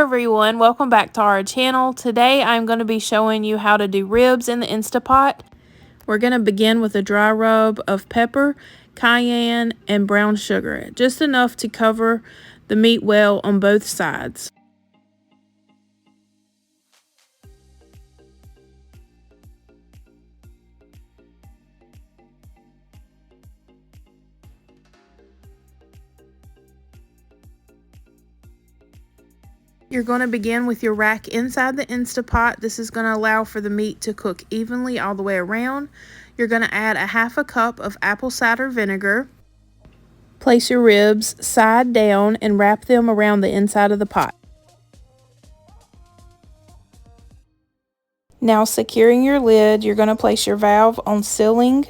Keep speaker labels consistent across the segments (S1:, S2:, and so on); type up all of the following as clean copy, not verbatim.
S1: everyone, welcome back to our channel. Today I'm going to be showing you how to do ribs in the Instapot. We're going to begin with a dry rub of pepper, cayenne, and brown sugar, just enough to cover the meat well on both sides. You're going to begin with your rack inside the Instapot. This is going to allow for the meat to cook evenly all the way around. You're going to add a half a cup of apple cider vinegar. Place your ribs side down and wrap them around the inside of the pot. Now, securing your lid, you're going to place your valve on sealing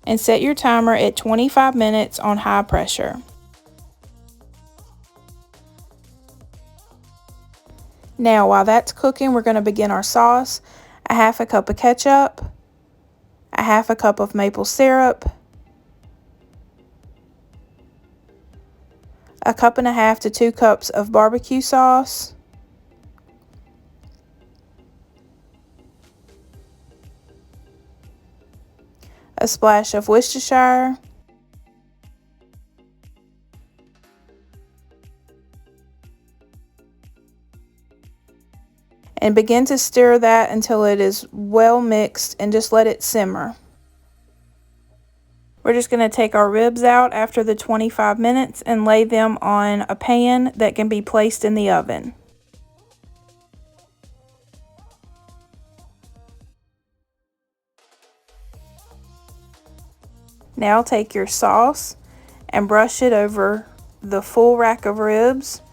S1: and set your timer at 25 minutes on high pressure. Now, while that's cooking, we're going to begin our sauce. A half a cup of ketchup, a half a cup of maple syrup, a cup and a half to 2 cups of barbecue sauce, a splash of Worcestershire, and begin to stir that until it is well mixed and just let it simmer. We're just going to take our ribs out after the 25 minutes and lay them on a pan that can be placed in the oven. Now take your sauce and brush it over the full rack of ribs.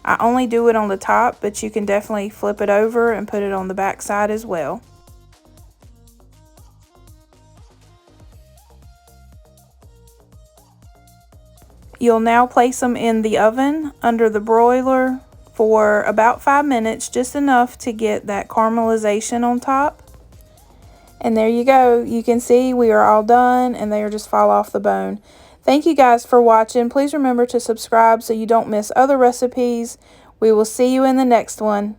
S1: I only do it on the top, but you can definitely flip it over and put it on the back side as well. You'll now place them in the oven under the broiler for about 5 minutes, just enough to get that caramelization on top. And there you go. You can see we are all done and they are just fall off the bone. Thank you guys for watching. Please remember to subscribe so you don't miss other recipes. We will see you in the next one.